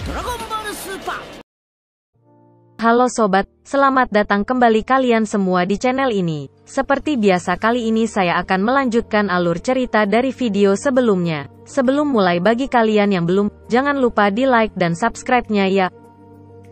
Dragon Ball Super. Halo sobat, selamat datang kembali kalian semua di channel ini. Seperti biasa kali ini saya akan melanjutkan alur cerita dari video sebelumnya. Sebelum mulai bagi kalian yang belum, jangan lupa di like dan subscribe-nya ya.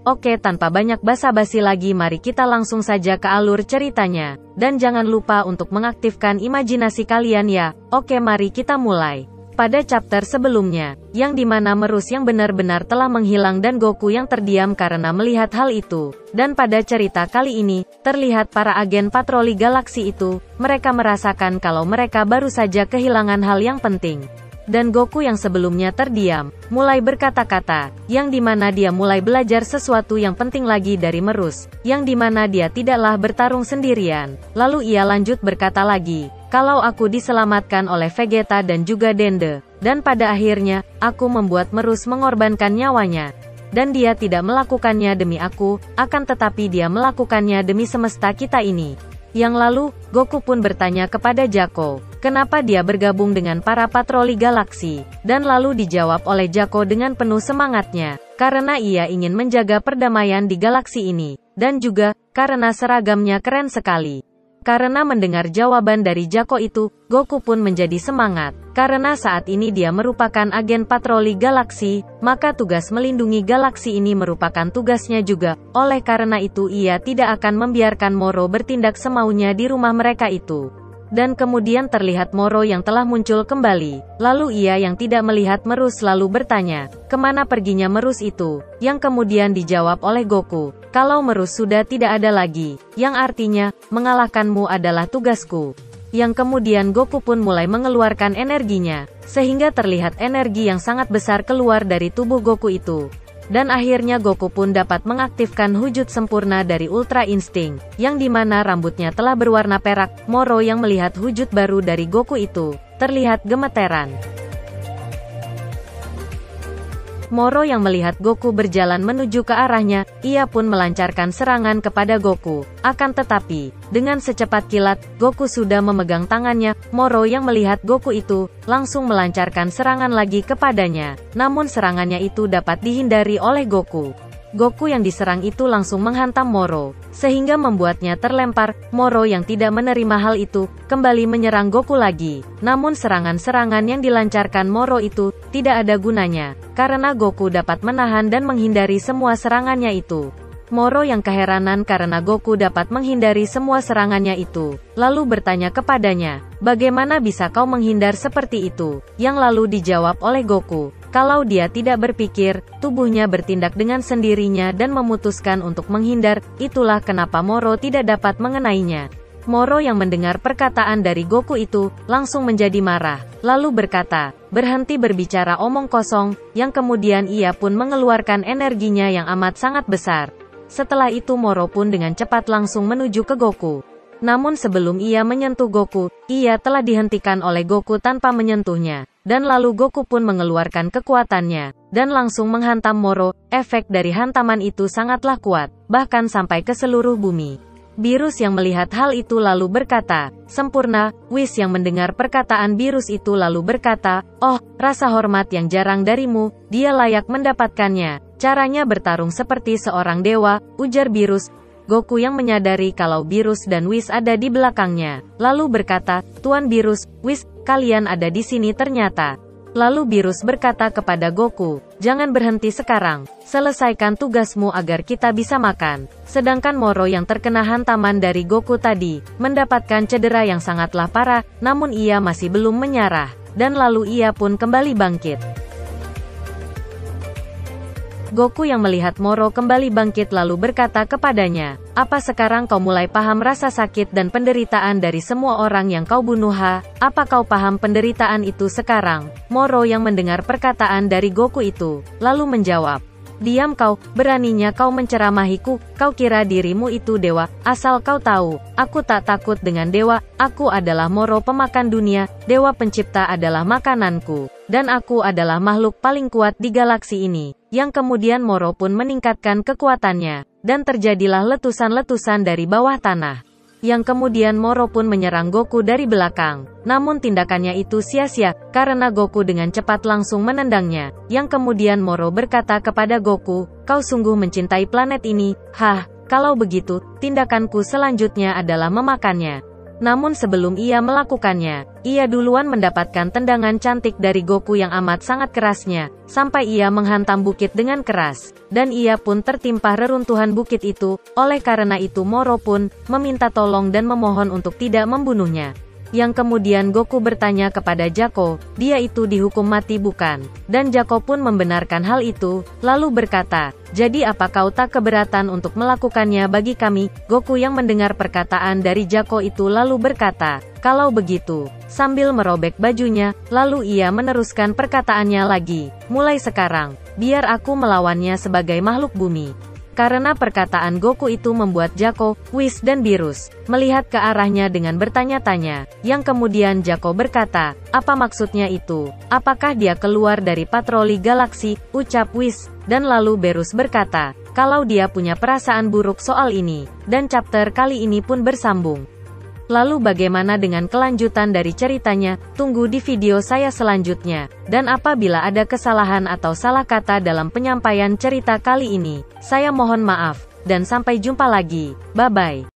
Oke, tanpa banyak basa-basi lagi mari kita langsung saja ke alur ceritanya. Dan jangan lupa untuk mengaktifkan imajinasi kalian ya. Oke, mari kita mulai. Pada chapter sebelumnya, yang dimana Merus yang benar-benar telah menghilang dan Goku yang terdiam karena melihat hal itu. Dan pada cerita kali ini, terlihat para agen patroli galaksi itu, mereka merasakan kalau mereka baru saja kehilangan hal yang penting. Dan Goku yang sebelumnya terdiam, mulai berkata-kata, yang dimana dia mulai belajar sesuatu yang penting lagi dari Merus, yang dimana dia tidaklah bertarung sendirian. Lalu ia lanjut berkata lagi, kalau aku diselamatkan oleh Vegeta dan juga Dende, dan pada akhirnya, aku membuat Merus mengorbankan nyawanya. Dan dia tidak melakukannya demi aku, akan tetapi dia melakukannya demi semesta kita ini. Yang lalu, Goku pun bertanya kepada Jaco, kenapa dia bergabung dengan para patroli galaksi, dan lalu dijawab oleh Jaco dengan penuh semangatnya, karena ia ingin menjaga perdamaian di galaksi ini, dan juga, karena seragamnya keren sekali. Karena mendengar jawaban dari Jaco itu, Goku pun menjadi semangat. Karena saat ini dia merupakan agen patroli galaksi, maka tugas melindungi galaksi ini merupakan tugasnya juga. Oleh karena itu ia tidak akan membiarkan Moro bertindak semaunya di rumah mereka itu. Dan kemudian terlihat Moro yang telah muncul kembali. Lalu ia yang tidak melihat Merus lalu bertanya, kemana perginya Merus itu? Yang kemudian dijawab oleh Goku, kalau Merus sudah tidak ada lagi, yang artinya, mengalahkanmu adalah tugasku. Yang kemudian Goku pun mulai mengeluarkan energinya, sehingga terlihat energi yang sangat besar keluar dari tubuh Goku itu. Dan akhirnya Goku pun dapat mengaktifkan wujud sempurna dari Ultra Instinct, yang dimana rambutnya telah berwarna perak. Moro yang melihat wujud baru dari Goku itu, terlihat gemeteran. Moro yang melihat Goku berjalan menuju ke arahnya, ia pun melancarkan serangan kepada Goku. Akan tetapi, dengan secepat kilat, Goku sudah memegang tangannya. Moro yang melihat Goku itu, langsung melancarkan serangan lagi kepadanya. Namun serangannya itu dapat dihindari oleh Goku. Goku yang diserang itu langsung menghantam Moro, sehingga membuatnya terlempar. Moro yang tidak menerima hal itu, kembali menyerang Goku lagi. Namun serangan-serangan yang dilancarkan Moro itu, tidak ada gunanya, karena Goku dapat menahan dan menghindari semua serangannya itu. Moro yang keheranan karena Goku dapat menghindari semua serangannya itu, lalu bertanya kepadanya, bagaimana bisa kau menghindar seperti itu? Yang lalu dijawab oleh Goku, kalau dia tidak berpikir, tubuhnya bertindak dengan sendirinya dan memutuskan untuk menghindar, itulah kenapa Moro tidak dapat mengenainya. Moro yang mendengar perkataan dari Goku itu, langsung menjadi marah, lalu berkata, berhenti berbicara omong kosong, yang kemudian ia pun mengeluarkan energinya yang amat sangat besar. Setelah itu Moro pun dengan cepat langsung menuju ke Goku. Namun sebelum ia menyentuh Goku, ia telah dihentikan oleh Goku tanpa menyentuhnya. Dan lalu Goku pun mengeluarkan kekuatannya, dan langsung menghantam Moro. Efek dari hantaman itu sangatlah kuat, bahkan sampai ke seluruh bumi. Beerus yang melihat hal itu lalu berkata, sempurna. Whis yang mendengar perkataan Beerus itu lalu berkata, oh, rasa hormat yang jarang darimu, dia layak mendapatkannya. Caranya bertarung seperti seorang dewa, ujar Beerus. Goku yang menyadari kalau Beerus dan Whis ada di belakangnya, lalu berkata, Tuan Beerus, Whis, kalian ada di sini ternyata. Lalu Beerus berkata kepada Goku, jangan berhenti sekarang, selesaikan tugasmu agar kita bisa makan. Sedangkan Moro yang terkena hantaman dari Goku tadi, mendapatkan cedera yang sangatlah parah, namun ia masih belum menyerah, dan lalu ia pun kembali bangkit. Goku yang melihat Moro kembali bangkit lalu berkata kepadanya, apa sekarang kau mulai paham rasa sakit dan penderitaan dari semua orang yang kau bunuh ha? Apa kau paham penderitaan itu sekarang? Moro yang mendengar perkataan dari Goku itu, lalu menjawab, diam kau, beraninya kau menceramahiku, kau kira dirimu itu dewa, asal kau tahu, aku tak takut dengan dewa, aku adalah Moro pemakan dunia, dewa pencipta adalah makananku, dan aku adalah makhluk paling kuat di galaksi ini. Yang kemudian Moro pun meningkatkan kekuatannya, dan terjadilah letusan-letusan dari bawah tanah. Yang kemudian Moro pun menyerang Goku dari belakang. Namun tindakannya itu sia-sia, karena Goku dengan cepat langsung menendangnya. Yang kemudian Moro berkata kepada Goku, "Kau sungguh mencintai planet ini, hah? Kalau begitu, tindakanku selanjutnya adalah memakannya." Namun sebelum ia melakukannya, ia duluan mendapatkan tendangan cantik dari Goku yang amat sangat kerasnya, sampai ia menghantam bukit dengan keras. Dan ia pun tertimpa reruntuhan bukit itu. Oleh karena itu Moro pun meminta tolong dan memohon untuk tidak membunuhnya. Yang kemudian Goku bertanya kepada Jaco, dia itu dihukum mati bukan? Dan Jaco pun membenarkan hal itu, lalu berkata, "Jadi apa kau tak keberatan untuk melakukannya bagi kami?" Goku yang mendengar perkataan dari Jaco itu lalu berkata, "Kalau begitu," sambil merobek bajunya, lalu ia meneruskan perkataannya lagi, "Mulai sekarang, biar aku melawannya sebagai makhluk bumi." Karena perkataan Goku itu membuat Jaco, Whis dan Beerus melihat ke arahnya dengan bertanya-tanya. Yang kemudian Jaco berkata, "Apa maksudnya itu? Apakah dia keluar dari patroli galaksi?" ucap Whis. Dan lalu Beerus berkata, "Kalau dia punya perasaan buruk soal ini." Dan chapter kali ini pun bersambung. Lalu bagaimana dengan kelanjutan dari ceritanya? Tunggu di video saya selanjutnya. Dan apabila ada kesalahan atau salah kata dalam penyampaian cerita kali ini, saya mohon maaf. Dan sampai jumpa lagi. Bye-bye.